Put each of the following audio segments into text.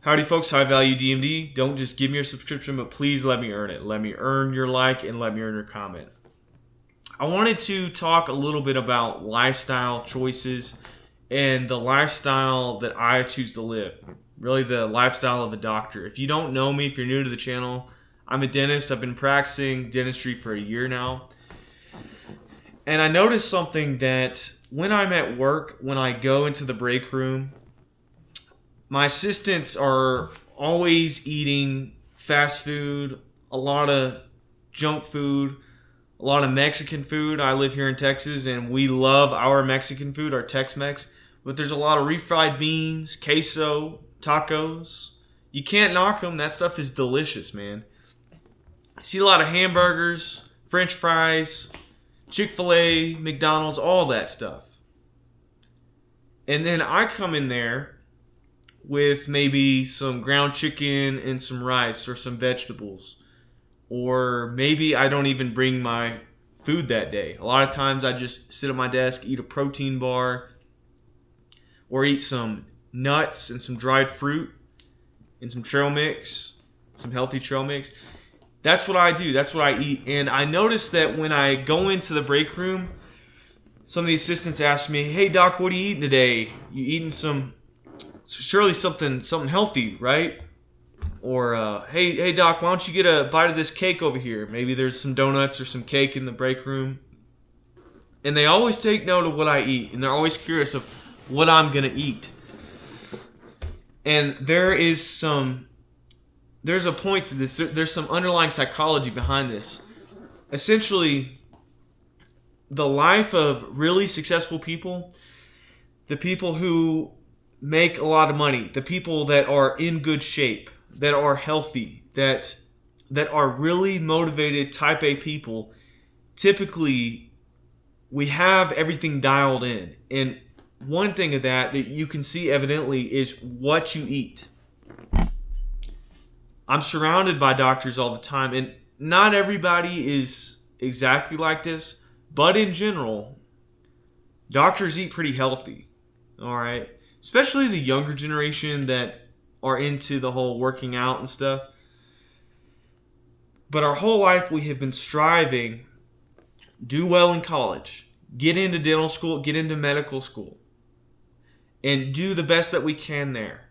Howdy folks, High Value DMD. Don't just give me your subscription, but please let me earn it. Let me earn your like and let me earn your comment. I wanted to talk a little bit about lifestyle choices and the lifestyle that I choose to live. Really the lifestyle of a doctor. If you don't know me, if you're new to the channel, I'm a dentist. I've been practicing dentistry for a year now. And I noticed something that when I'm at work, when I go into the break room, my assistants are always eating fast food, a lot of junk food, a lot of Mexican food. I live here in Texas and we love our Mexican food, our Tex-Mex. But there's a lot of refried beans, queso, tacos. You can't knock them. That stuff is delicious, man. I see a lot of hamburgers, French fries, Chick-fil-A, McDonald's, all that stuff. And then I come in there with maybe some ground chicken and some rice or some vegetables. Or maybe I don't even bring my food that day. A lot of times I just sit at my desk, eat a protein bar, or eat some nuts and some dried fruit and some trail mix, some healthy trail mix. That's what I do. That's what I eat. And I noticed that when I go into the break room, some of the assistants ask me, "Hey doc, what are you eating today? You eating surely something healthy, right?" Or, hey doc, why don't you get a bite of this cake over here? Maybe there's some donuts or some cake in the break room. And they always take note of what I eat. And they're always curious of what I'm going to eat. And there's a point to this. There's some underlying psychology behind this. Essentially, the life of really successful people, the people who make a lot of money, the people that are in good shape, that are healthy, that are really motivated type A people, typically we have everything dialed in. And one thing of that you can see evidently is what you eat. I'm surrounded by doctors all the time, and not everybody is exactly like this, but in general, doctors eat pretty healthy. All right. Especially the younger generation that are into the whole working out and stuff. But our whole life we have been striving, do well in college, get into dental school, get into medical school, and do the best that we can there.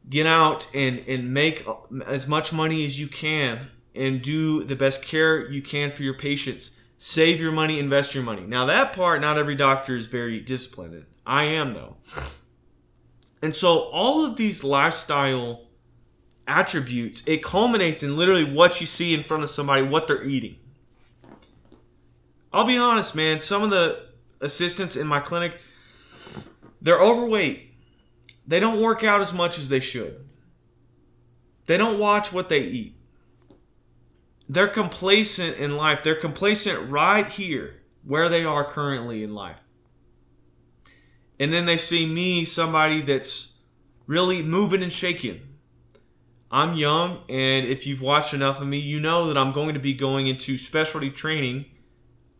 Get out and make as much money as you can and do the best care you can for your patients. Save your money, invest your money. Now that part, not every doctor is very disciplined in. I am though. And so all of these lifestyle attributes, it culminates in literally what you see in front of somebody, what they're eating. I'll be honest, man. Some of the assistants in my clinic, they're overweight. They don't work out as much as they should. They don't watch what they eat. They're complacent in life. They're complacent right here where they are currently in life. And then they see me, somebody that's really moving and shaking. I'm young, and if you've watched enough of me, you know that I'm going to be going into specialty training.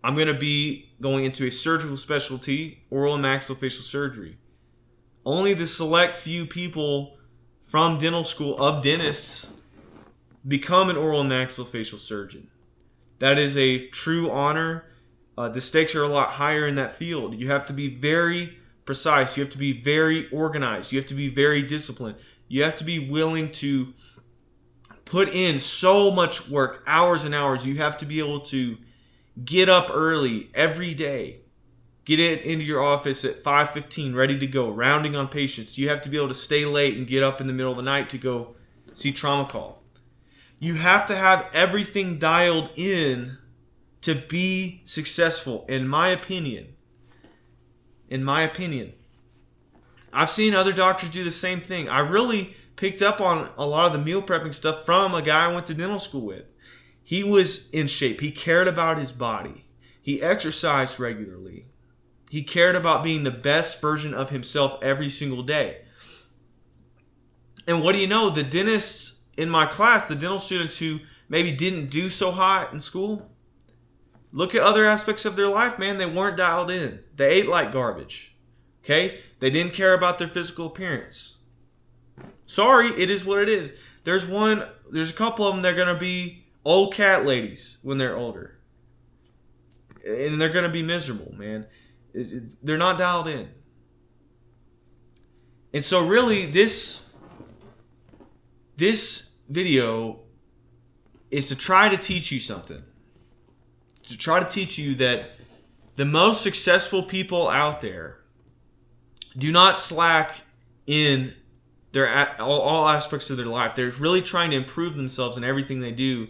I'm going to be going into a surgical specialty, oral and maxillofacial surgery. Only the select few people from dental school of dentists become an oral and maxillofacial surgeon. That is a true honor. The stakes are a lot higher in that field. You have to be very precise. You have to be very organized. You have to be very disciplined. You have to be willing to put in so much work, hours and hours. You have to be able to get up early every day. Get into your office at 5:15, ready to go, rounding on patients. You have to be able to stay late and get up in the middle of the night to go see trauma call. You have to have everything dialed in to be successful, in my opinion. I've seen other doctors do the same thing. I really picked up on a lot of the meal prepping stuff from a guy I went to dental school with. He was in shape. He cared about his body. He exercised regularly. He cared about being the best version of himself every single day. And what do you know? The dentists in my class, the dental students who maybe didn't do so hot in school, look at other aspects of their life, man. They weren't dialed in. They ate like garbage. Okay? They didn't care about their physical appearance. Sorry, it is what it is. There's a couple of them that are going to be old cat ladies when they're older. And they're going to be miserable, man. They're not dialed in. And so really this video is to try to teach you something. To try to teach you that the most successful people out there do not slack in all aspects of their life. They're really trying to improve themselves in everything they do.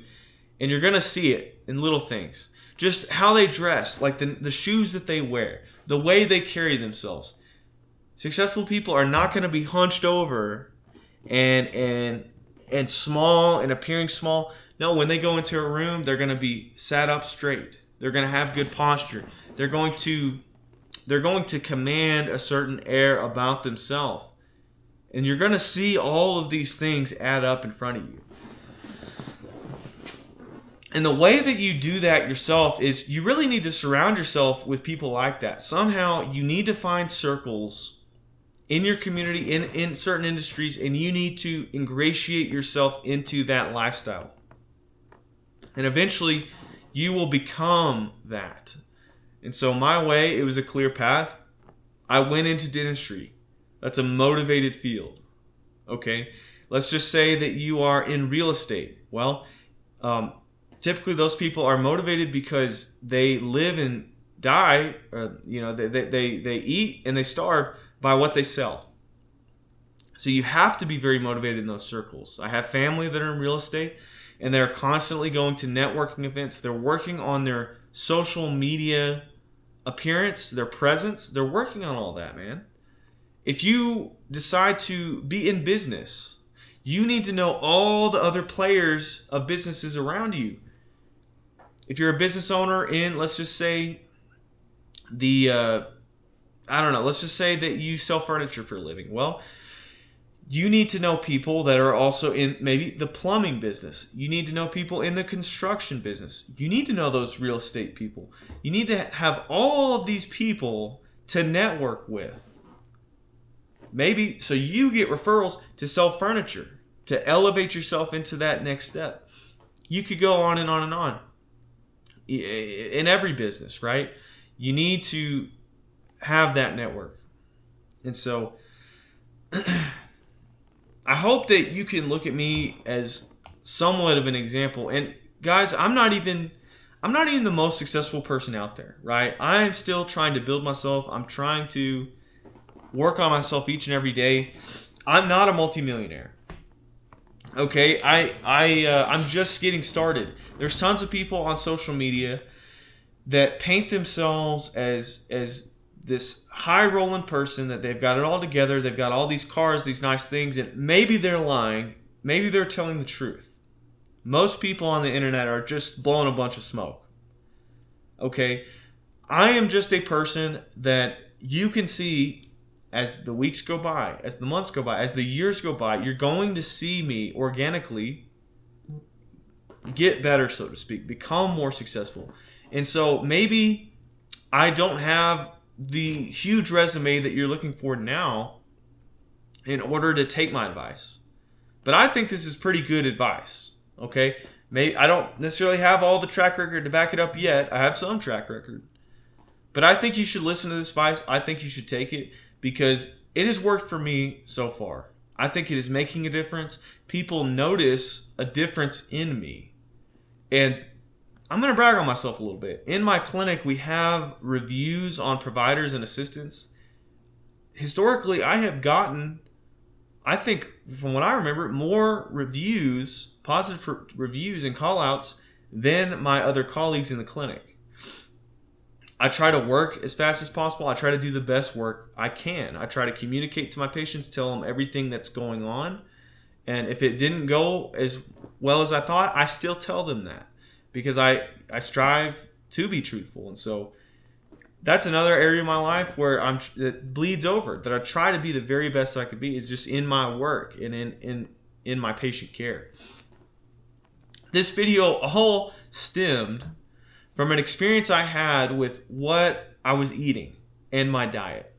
And you're going to see it in little things. Just how they dress, like the shoes that they wear, the way they carry themselves. Successful people are not going to be hunched over and small and appearing small. No, when they go into a room, they're going to be sat up straight. They're going to have good posture. They're going to command a certain air about themselves. And you're going to see all of these things add up in front of you. And the way that you do that yourself is you really need to surround yourself with people like that. Somehow you need to find circles in your community, in certain industries, and you need to ingratiate yourself into that lifestyle. And eventually you will become that. And so my way, it was a clear path. I went into dentistry. That's a motivated field. Okay? Let's just say that you are in real estate. Well, typically those people are motivated because they live and die, they eat and they starve by what they sell. So you have to be very motivated in those circles. I have family that are in real estate and they're constantly going to networking events. They're working on their social media appearance, their presence. They're working on all that, man. If you decide to be in business, you need to know all the other players of businesses around you. If you're a business owner in, let's just say, let's just say that you sell furniture for a living. Well, you need to know people that are also in maybe the plumbing business. You need to know people in the construction business. You need to know those real estate people. You need to have all of these people to network with. Maybe so you get referrals to sell furniture, to elevate yourself into that next step. You could go on and on and on. In every business, right? You need to have that network. And so I hope that you can look at me as somewhat of an example. And guys, I'm not even the most successful person out there, right? I'm still trying to build myself. I'm trying to work on myself each and every day. I'm not a multimillionaire. Okay, I'm just getting started. There's tons of people on social media that paint themselves as this high-rolling person, that they've got it all together, they've got all these cars, these nice things, and maybe they're lying, maybe they're telling the truth. Most people on the internet are just blowing a bunch of smoke. Okay, I am just a person that you can see as the weeks go by, as the months go by, as the years go by. You're going to see me organically get better, so to speak, become more successful. And so maybe I don't have the huge resume that you're looking for now in order to take my advice. But I think this is pretty good advice, okay? Maybe I don't necessarily have all the track record to back it up yet. I have some track record. But I think you should listen to this advice. I think you should take it because it has worked for me so far. I think it is making a difference. People notice a difference in me. And I'm going to brag on myself a little bit. In my clinic, we have reviews on providers and assistants. Historically, I have gotten, I think, from what I remember, more reviews, positive reviews and call-outs than my other colleagues in the clinic. I try to work as fast as possible. I try to do the best work I can. I try to communicate to my patients, tell them everything that's going on. And if it didn't go as well as I thought, I still tell them that because I strive to be truthful. And so that's another area of my life where it bleeds over, that I try to be the very best I could be, is just in my work and in my patient care. This video all stemmed from an experience I had with what I was eating and my diet.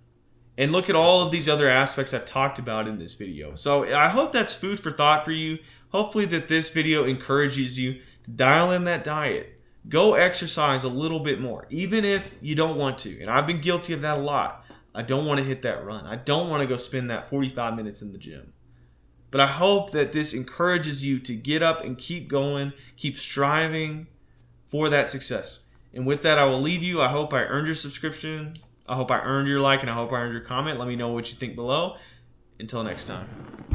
And look at all of these other aspects I've talked about in this video. So I hope that's food for thought for you. Hopefully that this video encourages you to dial in that diet. Go exercise a little bit more, even if you don't want to. And I've been guilty of that a lot. I don't want to hit that run. I don't want to go spend that 45 minutes in the gym. But I hope that this encourages you to get up and keep going, keep striving for that success. And with that, I will leave you. I hope I earned your subscription. I hope I earned your like, and I hope I earned your comment. Let me know what you think below. Until next time.